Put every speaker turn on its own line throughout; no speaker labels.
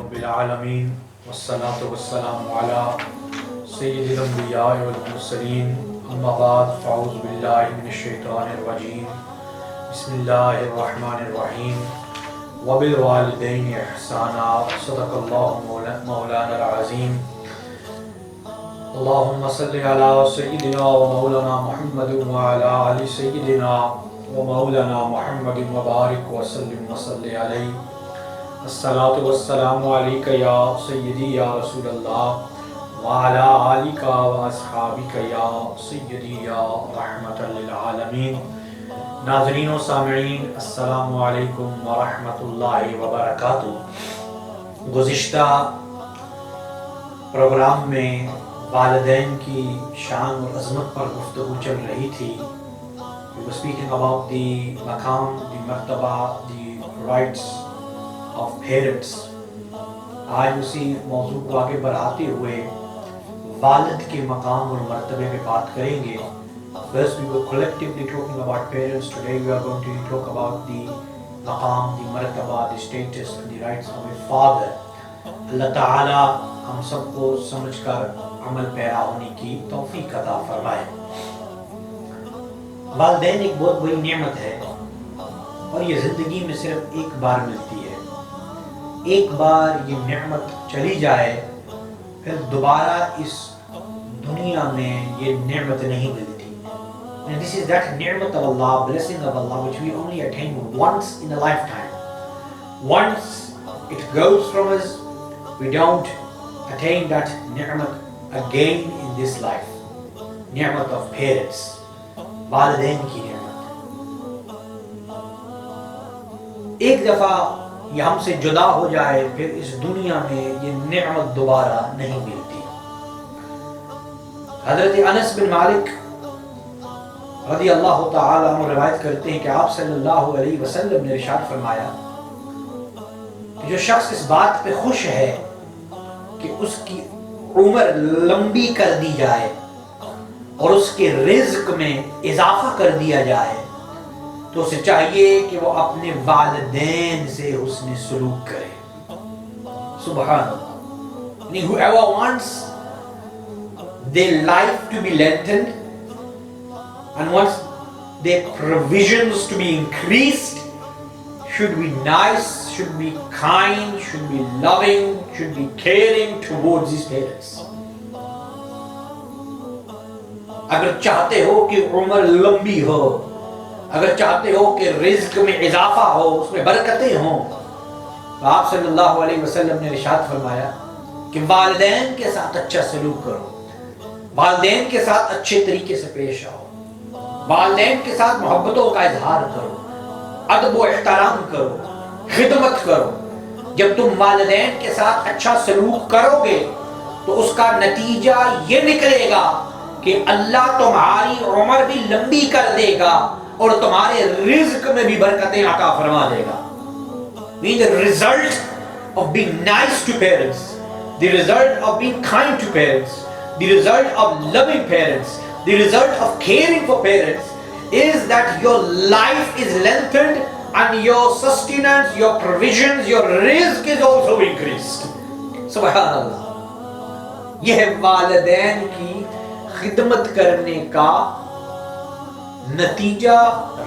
رب العالمین والصلاة والسلام علی سید الانبیاء والمرسلین اما بعد فاعوذ باللہ من الشیطان الرجیم بسم اللہ الرحمن الرحیم وبالوالدین احسانا صدق اللہ مولانا العظیم اللہم صلی علی سیدنا و مولانا محمد وعلی آل سیدنا و مولانا محمد مبارک وسلم وصلی علیہ الصلاة والسلام علیک یا سیدی یا رسول اللہ وعلی آلک و اصحابک یا سیدی یا رحمت للعالمین۔ ناظرین و سامعین السلام علیکم ورحمۃ اللہ وبرکاتہ۔ گزشتہ پروگرام میں والدین کی شان اور عظمت پر گفتگو چل رہی تھی۔ We were speaking about the مقام، the مرتبہ، the rights of parents۔ آج اسی موضوع کو آگے بڑھاتے ہوئے والد کے مقام اور مرتبے میں بات کریں گے۔ First we were collectively talking about parents. Today we are going to talk about the maqam, the martaba, the status and the rights of a father۔ اللہ تعالی ہم سب کو سمجھ کر عمل پیرا ہونے کی توفیق عطا فرمائے۔ والدین ایک بہت بڑی نعمت ہے اور یہ زندگی میں صرف ایک بار ملتی ہے۔ ایک بار یہ نعمت چلی جائے پھر دوبارہ اس دنیا میں یہ نعمت نہیں ملتی۔ And this is that نعمت of Allah, blessing of Allah, which we only attain once in a lifetime. Once it goes from us, we don't attain that نعمت again in this life. نعمت of parents، والدین کی نعمت۔ ایک دفعہ یہ ہم سے جدا ہو جائے پھر اس دنیا میں یہ نعمت دوبارہ نہیں ملتی۔ حضرت انس بن مالک رضی اللہ تعالی عنہ روایت کرتے ہیں کہ آپ صلی اللہ علیہ وسلم نے ارشاد فرمایا کہ جو شخص اس بات پہ خوش ہے کہ اس کی عمر لمبی کر دی جائے اور اس کے رزق میں اضافہ کر دیا جائے تو اسے چاہیے کہ وہ اپنے والدین سے حسن سلوک کرے۔ سبحان اللہ۔ Whoever wants their life to be lengthened and wants their provisions to be increased should be nice, should be kind, should be loving, should be caring towards his parents۔ اگر چاہتے ہو کہ عمر لمبی ہو، اگر چاہتے ہو کہ رزق میں اضافہ ہو، اس میں برکتیں ہوں، تو آپ صلی اللہ علیہ وسلم نے ارشاد فرمایا کہ والدین کے ساتھ اچھا سلوک کرو، والدین کے ساتھ اچھے طریقے سے پیش آؤ، والدین کے ساتھ محبتوں کا اظہار کرو، ادب و احترام کرو، خدمت کرو۔ جب تم والدین کے ساتھ اچھا سلوک کرو گے تو اس کا نتیجہ یہ نکلے گا کہ اللہ تمہاری عمر بھی لمبی کر دے گا اور تمہارے رزق میں بھی برکتیں عطا فرما دے گا۔ The result of being nice to parents, the result of being kind to parents, the result of loving parents, the result of caring for parents is that your life is lengthened and your sustenance, your provisions, your rizq is also increased۔ سبحان اللہ۔ یہ ہے والدین کی خدمت کرنے کا نتیجہ،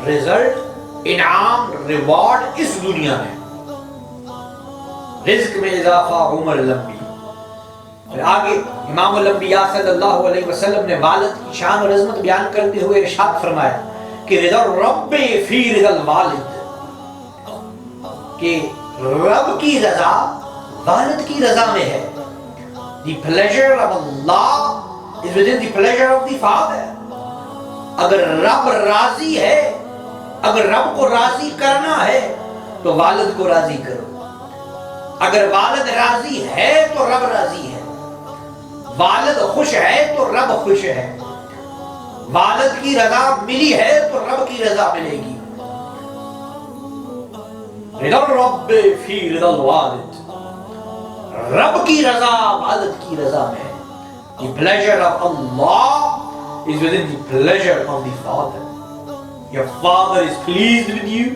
result, انعام، ریوارڈ اس دنیا میں۔ رزق میں اضافہ، عمر لمبی۔ پھر آگے امام الانبیاء صلی اللہ علیہ وسلم نے والد کی شان اور عظمت بیان کرتے ہوئے ارشاد فرمایا کہ رضا الرب فی رضا الوالد، کہ رب کی رضا والد کی رضا میں ہے۔ The pleasure of Allah is within the pleasure of the father۔ اگر رب راضی ہے، اگر رب کو راضی کرنا ہے تو والد کو راضی کرو۔ اگر والد راضی ہے تو رب راضی ہے، والد خوش ہے تو رب خوش ہے، والد کی رضا ملی ہے تو رب کی رضا ملے گی۔ رضا الرب فی رضا الوالد، رب کی رضا والد کی رضا میں ہے۔ The pleasure of Allah is within the pleasure of the Father۔ Your father is pleased with you,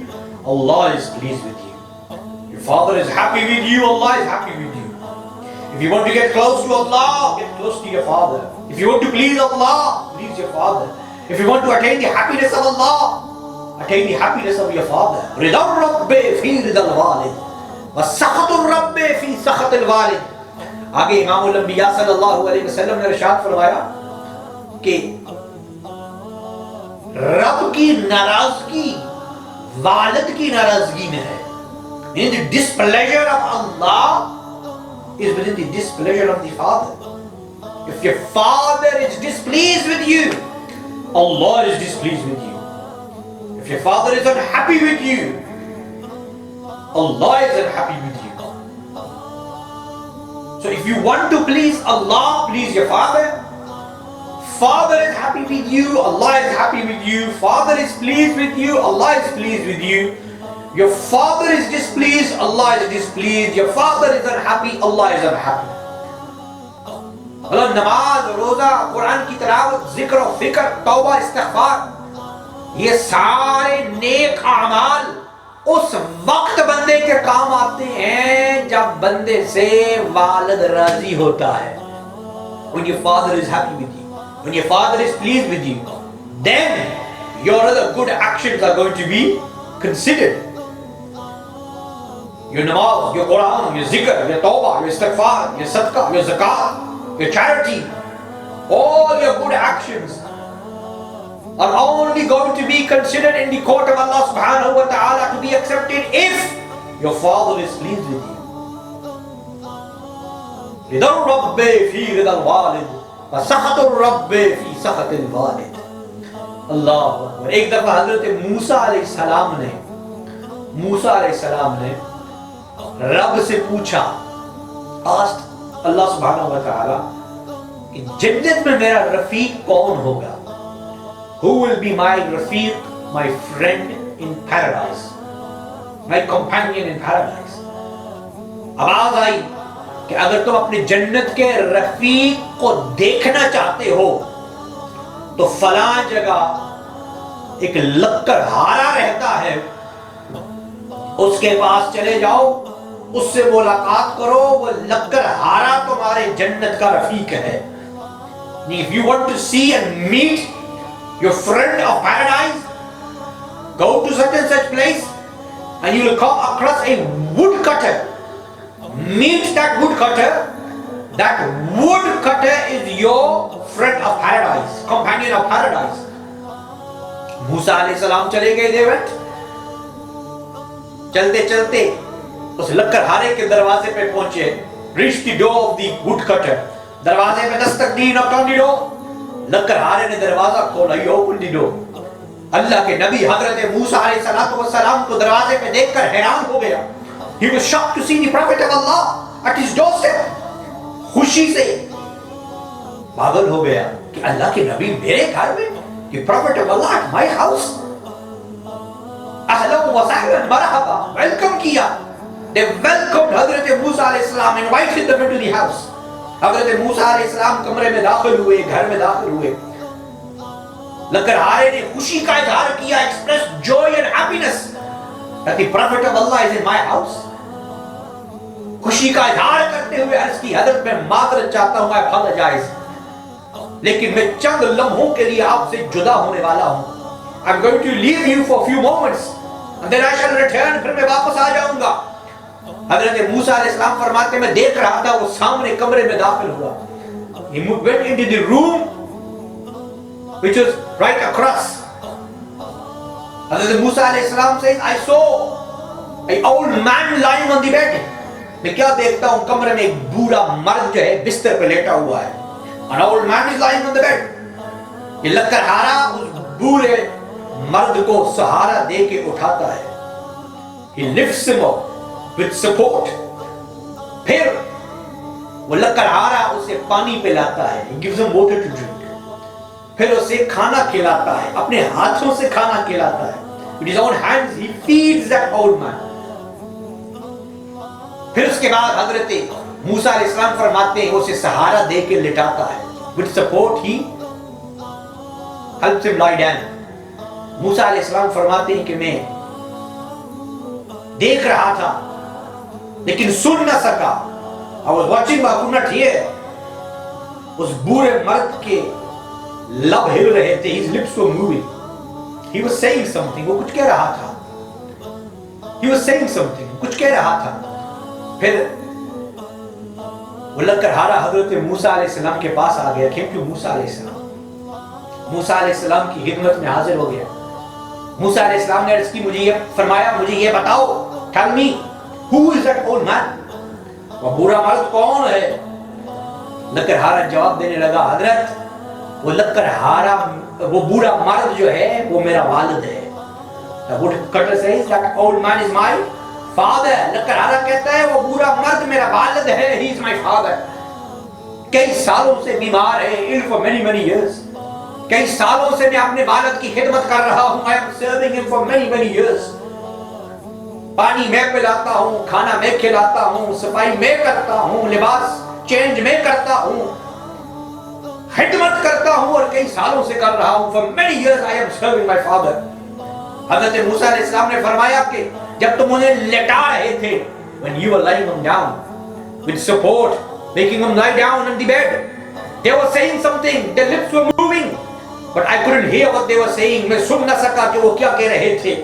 Allah is pleased with you۔ Your father is happy with you, Allah is happy with you. If you want to get close to Allah, get close to your father. If you want to please Allah, please your father. If you want to attain the happiness of Allah, attain the happiness of your father. رِضَى الرَّبِّ فِي رِضَى الْوَالِدِ وَسَخَطُ الرَّبِّ فِي سَخَطِ الْوَالِدِ. آگے امام الانبیاء صلی اللہ علیہ وسلم نے ارشاد فرمایا کہ رب کی ناراضگی والد کی ناراضگی میں ہے. In the displeasure of Allah is within the displeasure of the father. If your father is displeased with you, Allah is displeased with you. If your father is unhappy with you, Allah is unhappy with you. So if you want to please Allah, please your father. Father is happy with you, Allah is happy with you. Father is pleased with you, Allah is pleased with you. Your father is displeased, Allah is displeased. Your father is unhappy, Allah is unhappy. نماز، روزہ، قرآن کی تلاوت، ذکر و فکر، توبہ، استغفار، یہ سارے نیک اعمال اس وقت بندے کے کام آتے ہیں جب بندے سے والد راضی ہوتا ہے. When your father is happy with you, when your father is pleased with you, then your other good actions are going to be considered. Your namaz, your Quran, your zikr, your tawbah, your istighfar, your sadaqah, your zakat, your charity, all your good actions are only going to be considered in the court of Allah subhanahu wa ta'ala to be accepted if your father is pleased with you. رِضَى الرَّبِّ فِي رِضَى الْوَالِدِ وَسَخَطُ الرَّبِّ فِي سَخَطِ الْوَالِدِ. اللہ اکبر. ایک دفعہ حضرت موسیٰ علیہ السلام نے رب سے پوچھا، آسٹ اللہ سبحانہ و تعالی کہ جنت میں میرا رفیق کون ہوگا؟ Who will be my rafiq, my friend in paradise, my companion in paradise? آواز آئی کہ اگر تم اپنے جنت کے رفیق کو دیکھنا چاہتے ہو تو فلاں جگہ ایک لکڑہارا رہتا ہے، اس کے پاس چلے جاؤ، اس سے ملاقات کرو، وہ لکڑہارا تمہارے جنت کا رفیق ہے. If you want to see and meet your friend of paradise, go to such and such place and you will come across a woodcutter. Meet that woodcutter. That woodcutter is your friend of paradise, companion of paradise. موسیٰ علیہ السلام چلے گئے. they went. چلتے چلتے اس لکڑہارے کے دروازے پہ پہنچے. reached the door of the woodcutter. دروازے پہ دستک دی. knocked on the door. لکڑہارے نے دروازہ کھولا. he opened the door. اللہ کے نبی حضرت موسیٰ علیہ السلام کو دروازے پہ دیکھ کر حیران ہو گیا. he was shocked to see the prophet of Allah at his doorstep. خوشی سے پاگل ہو گیا کہ اللہ کے نبی میرے گھر میں، کہ prophet of Allah at my house. اہلا و سہلا مرحبا، ویلکم کیا. they welcomed حضرت موسیٰ علیہ السلام, invited them into the house. حضرت موسیٰ علیہ السلام کمرے میں داخل ہوئے، گھر میں داخل ہوئے. لکڑہارے نے خوشی کا اظہار کیا, expressed joy and happiness that the prophet of Allah is in my house. خوشی کا اظہار کرتے ہوئے عرض کی, حضرت میں معذرت چاہتا ہوں, I apologize, لیکن میں چند لمحوں کے لیے آپ سے جدا ہونے والا ہوں. I'm going to leave you for a few moments and then I shall return. پھر میں واپس آ جاؤں گا. حضرت موسیٰ علیہ السلام فرماتے ہیں میں دیکھ رہا تھا وہ سامنے کمرے میں داخل ہوا. He went into the room which was right across. حضرت موسیٰ علیہ السلام says, I saw an old man lying on the bed. میں کیا دیکھتا ہوں, کمرے میں ایک بوڑھا مرد جو ہے بستر پہ لیٹا ہوا ہے. An old man is lying on the bed. یہ لکڑہارا اس بوڑھے مرد کو سہارا دے کے اٹھاتا ہے. He lifts him up with support. پھر وہ لکڑہارا اسے پانی پلاتا ہے. He gives him water to drink. پھر اسے کھانا کھلاتا ہے, اپنے ہاتھوں سے کھانا کھلاتا ہے. With his own hands he feeds that old man. پھر اس کے بعد حضرت موسیٰ علیہ السلام فرماتے ہیں اسے سہارا دے کے لٹاتا ہے. With support he helps him lie down. موسیٰ علیہ السلام فرماتے ہیں کہ میں دیکھ رہا تھا لیکن سن نہ سکا. I was watching but I could not hear. اس بوڑھے مرد کے لب ہل رہے تھے. His lips were moving. He was saying something. وہ کچھ کہہ رہا تھا. He was saying something. کچھ کہہ رہا تھا. پھر وہ لکڑہارا حضرت موسیٰ علیہ السلام کے پاس آ گیا. کیوں موسیٰ علیہ السلام موسیٰ علیہ السلام کی خدمت میں حاضر ہو گیا. موسیٰ علیہ السلام نے عرض کی, مجھے یہ فرمایا, مجھے یہ بتاؤ, tell me who is that old man. وہ بوڑھا مرد کون ہے؟ لکڑہارا جواب دینے لگا, حضرت وہ لکڑہارا وہ بوڑھا مرد جو ہے وہ میرا والد ہے. The woodcutter says that old man is my father. لکڑہارا کہتا ہے وہ بوڑھا مرد میرا والد ہے. He is my father. کئی سالوں سے بیمار ہے, ill for many many years. کئی سالوں سے میں اپنے والد کی خدمت کر رہا ہوں. I am serving him for many many years. پانی میں پلاتا ہوں, کھانا میں کھلاتا ہوں, صفائی میں کرتا ہوں, لباس چینج میں کرتا ہوں, خدمت کرتا ہوں, اور کئی سالوں سے کر رہا ہوں. For many years I am serving my father. حضرت موسیٰ علیہ السلام نے فرمایا کہ جب تم انہیں لٹا رہے تھے, when you were lying them down with support, making them lie down on the bed, they were saying something, their lips were moving, but I couldn't hear what they were saying. میں سن نہ سکا کہ وہ کیا کہہ رہے تھے.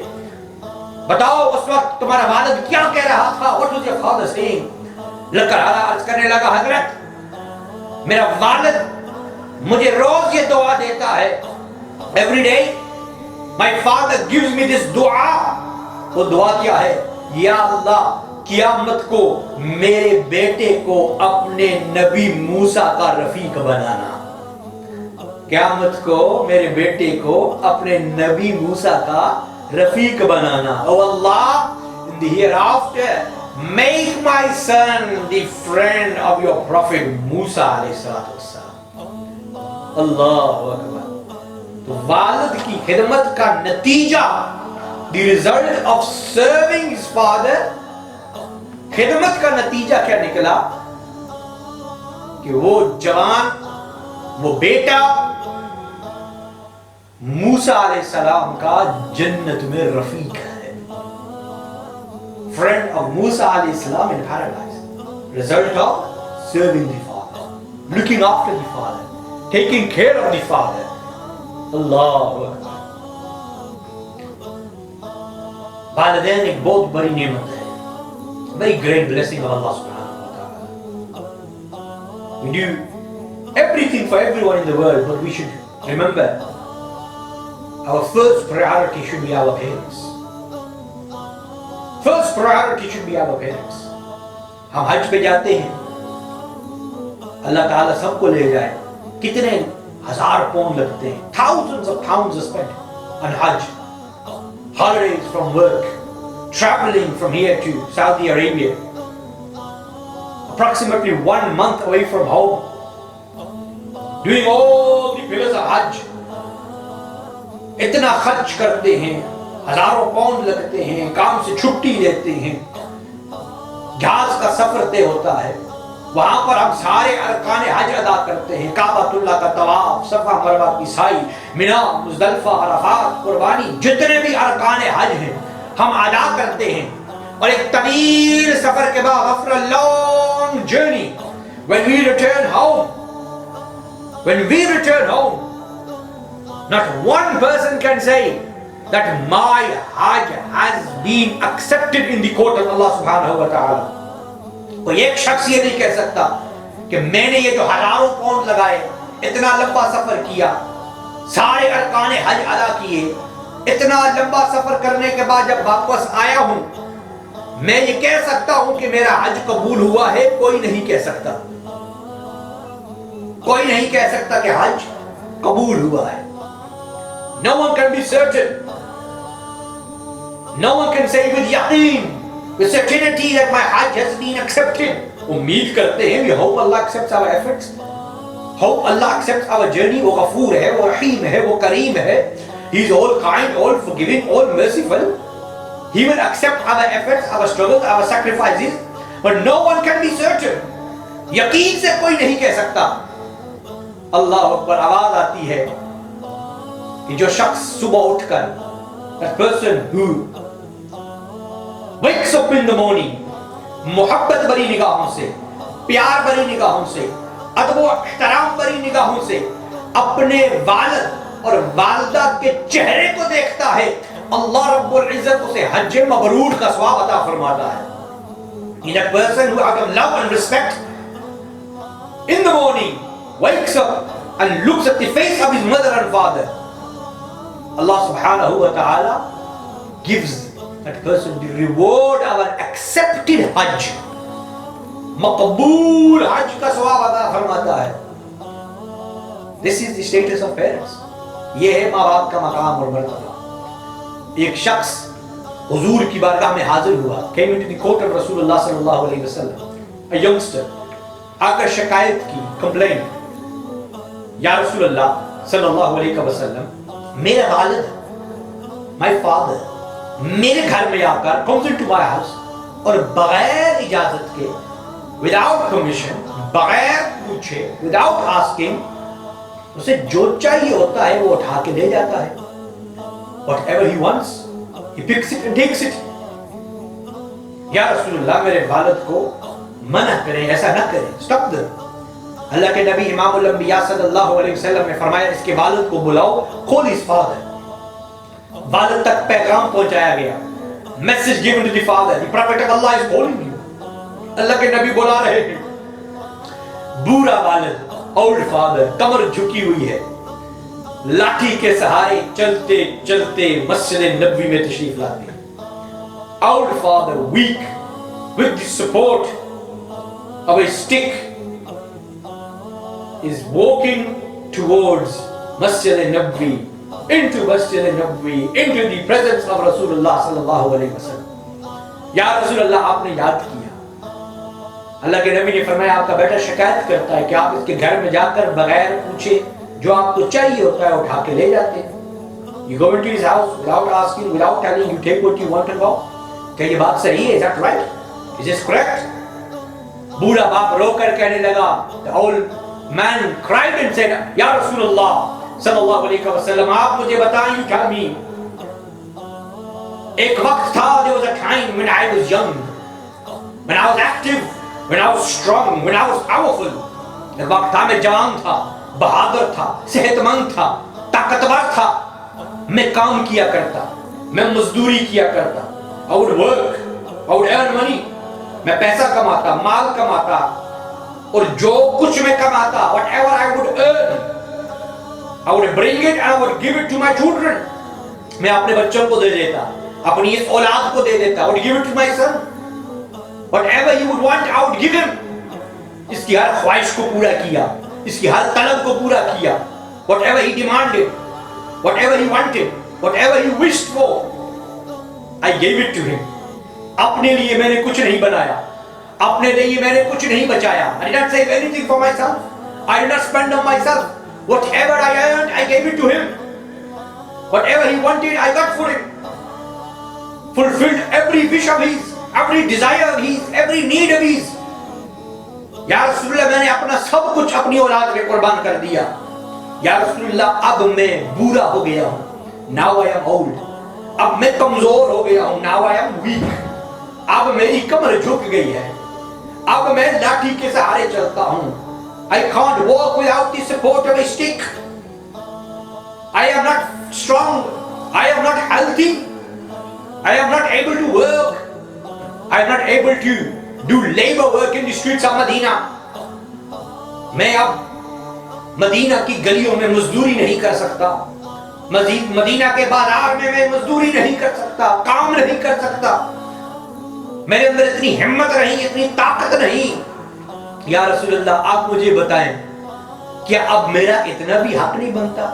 بتاؤ اس وقت تمہارا والد کیا کہہ رہا تھا. What was your father saying? لکڑہارا عرض کرنے لگا, حضرت میرا والد مجھے روز یہ دعا دیتا ہے. Every day my father gives me this دعا. وہ دعا کیا ہے؟ یا اللہ قیامت کو میرے بیٹے کو اپنے نبی موسیٰ کا رفیق بنانا. قیامت کو میرے بیٹے کو اپنے نبی موسیٰ کا رفیق بنانا. او اللہ, in the hereafter make my son the friend of your prophet Musa علیہ السلام. اللہ اکبر. تو والد کی خدمت کا نتیجہ, the result of serving his father, خدمت کا نتیجہ کیا نکلا کہ وہ جوان, وہ بیٹا موسیٰ علیہ السلام کا جنت میں رفیق ہے. Friend of Musa علیہ السلام in paradise. Result of serving the father, looking after the father, taking care of the father. اللہ اکبر. والدین ایک بہت بڑی نعمت ہے. Very great blessing of Allah subhanahu wa ta'ala. We do everything for everyone in the world, but we should remember our first priority should be our parents. First priority should be our parents. ہم حج پہ جاتے ہیں, اللہ تعالیٰ سب کو لے جائے. کتنے ہزار پاؤنڈ لگتے ہیں. Thousands of pounds are spent on Hajj. Holidays from work, traveling from here to Saudi Arabia, approximately 1 month away from home, doing all the pillars of Hajj. اتنا خرچ کرتے ہیں, ہزاروں پاؤنڈ لگتے ہیں, کام سے چھٹی لیتے ہیں, جہاز کا سفر طے ہوتا ہے. وہاں پر ہم سارے ارکان حج ادا کرتے ہیں. کعبۃ اللہ کا طواف, صفا مروہ کی سعی, منا, مزدلفہ, عرفات, قربانی, جتنے بھی ارکان حج ہیں ہم ادا کرتے ہیں. اور ایک طویل سفر کے بعد, after a long journey, when we return home, not one person can say that my Hajj has been accepted in the court of Allah subhanahu wa ta'ala. کوئی ایک شخص یہ نہیں کہہ سکتا کہ میں نے یہ جو ہزاروں پاؤنڈ لگائے, اتنا لمبا سفر کیا, سارے ارکان حج ادا کیے, اتنا لمبا سفر کرنے کے بعد جب واپس آیا ہوں میں یہ کہہ سکتا ہوں کہ میرا حج قبول ہوا ہے. کوئی نہیں کہہ سکتا. کوئی نہیں کہہ سکتا کہ حج قبول ہوا ہے. No one can be certain. No one can say with yaqeen, with certainty that my Hajj has been accepted. امید کرتے ہیں, we hope Allah accepts our efforts, hope Allah accepts our journey. وہ غفور ہے, وہ رحیم ہے, وہ کریم ہے. He is all kind, all forgiving, all merciful. He will accept our efforts, our struggles, our sacrifices. But no one can be certain. یقین سے کوئی نہیں کہہ سکتا. اللہ اکبر. آواز آتی ہے کہ جو شخص صبح اٹھ کر, that person who wakes up in the morning محبت بری نگاہوں سے، پیار بری نگاہوں سے، ادب و احترام بری نگاہوں سے اپنے والد اور والدہ کے چہرے کو دیکھتا ہے، اللہ رب العزت اسے حج مبرور کا ثواب عطا فرماتا ہے. In a person who out of love and respect in the morning wakes up and looks at the face of his mother and father, Allah subhanahu wa ta'ala gives that person the reward of an accepted hajj. مقبول حج کا ثواب عطا فرماتا ہے. This is the status of parents. یہ ہے ماں باپ کا مقام اور مرتبہ. ایک شخص حضور کی بارگاہ میں حاضر ہوا, came into the court of رسول اللہ صلی اللہ علیہ وسلم, a youngster, آ کر شکایت کی, complained, یا رسول اللہ صلی اللہ علیہ وسلم, میرا والد, my father, میرے گھر میں آ کر comes into my house اور بغیر اجازت کے, without permission, بغیر پوچھے, without asking, اسے جو چاہیے ہوتا ہے وہ اٹھا کے لے جاتا ہے. Whatever he wants, he picks it and takes it. یا رسول اللہ میرے والد کو منع کریں, ایسا نہ کریں, stop them. اللہ کے نبی امام الانبیاء صلی اللہ علیہ وسلم نے فرمایا اس کے والد کو بلاؤ, call his father. والد تک پیغام پہنچایا گیا, message given to the father, the prophet of Allah is calling you. اللہ کے نبی بلا رہے ہیں. بوڑھا والد, old father, کمر جھکی ہوئی ہے, لاٹھی کے سہارے چلتے چلتے مسجد نبوی میں تشریف لاتے ہیں. Old father, weak, with the support of a stick, is walking towards Masjid Nabwi, into Masjid Nabwi, into the presence of Rasulullah sallallahu alaihi wasallam. یا رسول اللہ آپ نے یاد کیا. اللہ کے نبی نے فرمایا آپ کا بیٹا شکایت کرتا ہے کہ آپ اس کے گھر میں جا کر بغیر پوچھے جو آپ کو چاہیے ہوتا ہے اٹھا کے لے جاتے ہیں. You go into his house without asking, without telling, you take what you want and go. کیا یہ بات صحیح ہے؟ Is that right? Is this correct? بوڑھا باپ رو کر کہنے لگا, the old man cried and said, یا رسول اللہ صلی اللہ علیہ وسلم آپ مجھے بتائیں, you tell me. ایک وقت تھا, there was a time when I was young, when I was active, when I was strong, when I was powerful. ایک وقت تھا میں جوان تھا, بہادر تھا, صحت مند تھا, طاقتور تھا, میں کام کیا کرتا, میں مزدوری کیا کرتا, I would work, I would earn money, میں پیسہ کماتا, مال کماتا, اور جو کچھ میں کماتا, whatever I would earn, I would bring it and I would give it to my children. میں اپنے بچوں کو دے دیتا, اپنی اس اولاد کو دے دیتا, I would give it to my son. Whatever he would want, I would give him. اس کی ہر خواہش کو پورا کیا, اس کی ہر طلب کو پورا کیا. Whatever he demanded, whatever he wanted, whatever he wished for, I gave it to him. اپنے لیے میں نے کچھ نہیں بنایا, اپنے لیے میں نے کچھ نہیں بچایا. I did not save anything for myself. I did not spend on myself. Whatever I earned, I gave it to him. Whatever he wanted, I got for him. Fulfilled every wish of his, every desire of his, every need of his. یا رسول اللہ میں نے اپنا سب کچھ اپنی اولاد میں قربان کر دیا. یا رسول اللہ اب میں بوڑھا ہو گیا ہوں, now I am old. اب میں کمزور ہو گیا ہوں, now I am weak. اب میری کمر جھک گئی ہے, اب میں لاٹھی کے سہارے چلتا ہوں. I can't walk without the support of a stick. I am not strong, I am not healthy, I am not able to work, I am not able to do labor work in the streets of Medina. میں اب مدینہ کی گلیوں میں مزدوری نہیں کر سکتا, مدینہ کے بازار میں مزدوری نہیں کر سکتا, کام نہیں کر سکتا, میرے اندر اتنی ہمت نہیں, اتنی طاقت نہیں. یا رسول اللہ آپ مجھے بتائیں کیا اب میرا اتنا بھی حق نہیں بنتا؟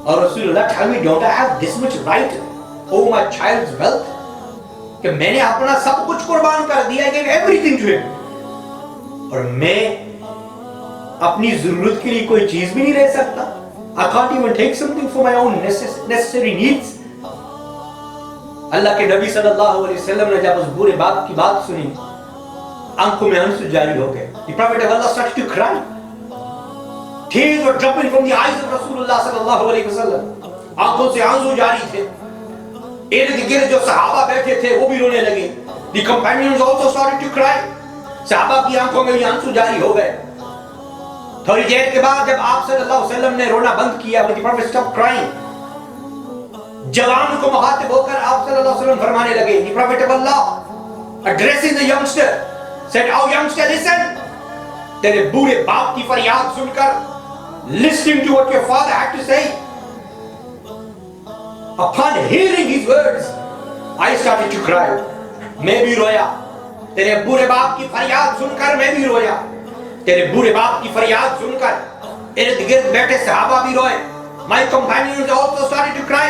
اور رسول اللہ tell me, don't I have this much right over my child's wealth? کہ میں نے اپنا سب کچھ قربان کر دیا, I gave everything to him, اور میں اپنی ضرورت کے لیے کوئی چیز بھی نہیں رہ سکتا. I can't even take something for my own necessary needs. اللہ کے نبی صلی اللہ علیہ وسلم نے جب اس بورے باپ کی بات سنی, آنکھوں میں آنسو جاری ہو گئے. The Prophet of Allah started to cry. Tears were dropping from the eyes of Rasulullah صلی اللہ علیہ وسلم. آنکھوں سے آنسو جاری تھے. ارد گرد جو صحابہ بیٹھے تھے وہ بھی رونے لگے. The companions also started to cry. صحابہ کی آنکھوں میں یہ آنسو جاری ہو گئے. تھوڑی دیر کے بعد جب آپ صلی اللہ علیہ وسلم نے رونا بند کیا, when the Prophet stopped crying, جوان کو مخاطب ہو کر آپ صلی اللہ علیہ وسلم فرمانے لگے. The Prophet of Allah, addressing the youngster, said, "Oh youngster, listen." تیرے بوڑھے باپ کی فریاد سن کر, listening to what your father had to say, upon hearing his words, I started to cry. میں بھی رویا. تیرے بوڑھے باپ کی فریاد سن کر میں بھی رویا. تیرے بوڑھے باپ کی فریاد سن کر ارد گرد بیٹھے صحابہ بھی روئے. My companions also started to cry.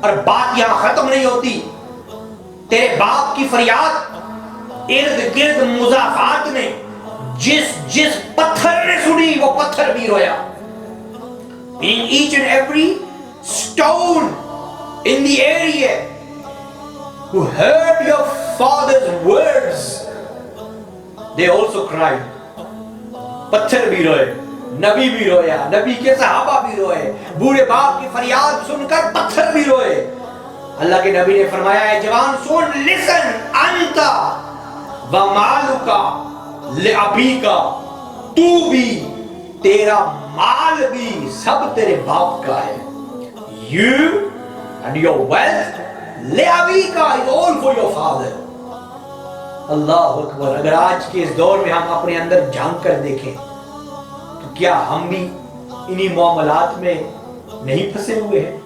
اور بات یہاں ختم نہیں ہوتی. تیرے باپ کی فریاد ارد گرد مضافات نے جس پتھر نے سنی وہ پتھر بھی رویا. In each and every stone in the area who heard your father's words, they also cried. پتھر بھی روئے, نبی بھی رویا, نبی کے صحابہ بھی روئے, بوڑھے باپ کی فریاد سن کر پتھر بھی روئے. اللہ کے نبی نے فرمایا ہے جوان سن, listen, انتا ومالکا لابیکا, تو بھی تیرا مال بھی سب تیرے باپ کا ہے. You and your wealth لابیکا is all for your father. اللہ اکبر. اگر آج کے اس دور میں ہم اپنے اندر جھانک کر دیکھیں تو کیا ہم بھی انہی معاملات میں نہیں پھنسے ہوئے ہیں؟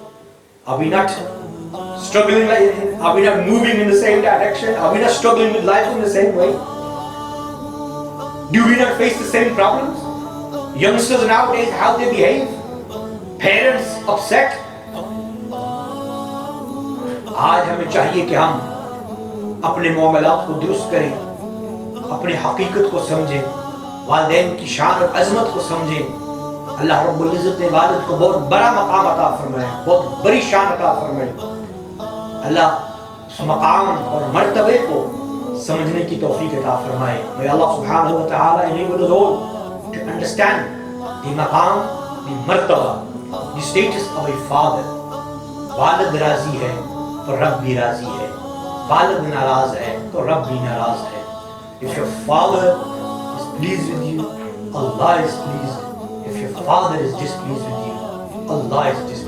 Are we not struggling? Are we not moving in the same direction? Are we not struggling with life in the same way? Do we not face the same problems? Youngsters nowadays, how they behave? Parents upset. آج ہمیں چاہیے کہ ہم اپنے معاملات کو درست کریں, اپنے حقیقت کو سمجھیں, والدین کی شان اور عظمت کو سمجھیں. اللہ رب العزت نے والد کو بہت بڑا مقام عطا فرمایا, بہت بڑی شان عطا فرمائی. اللہ اس مقام اور مرتبے کو سمجھنے کی توفیق عطا فرمائے. May Allah subhanahu wa ta'ala enable us all to understand the maqam, the martaba, the status of a father. والد راضی ہے تو رب بھی راضی ہے, والد ناراض ہے تو رب بھی ناراض ہے. If your father is pleased with you, Allah is pleased. If your father is displeased with you, Allah is displeased.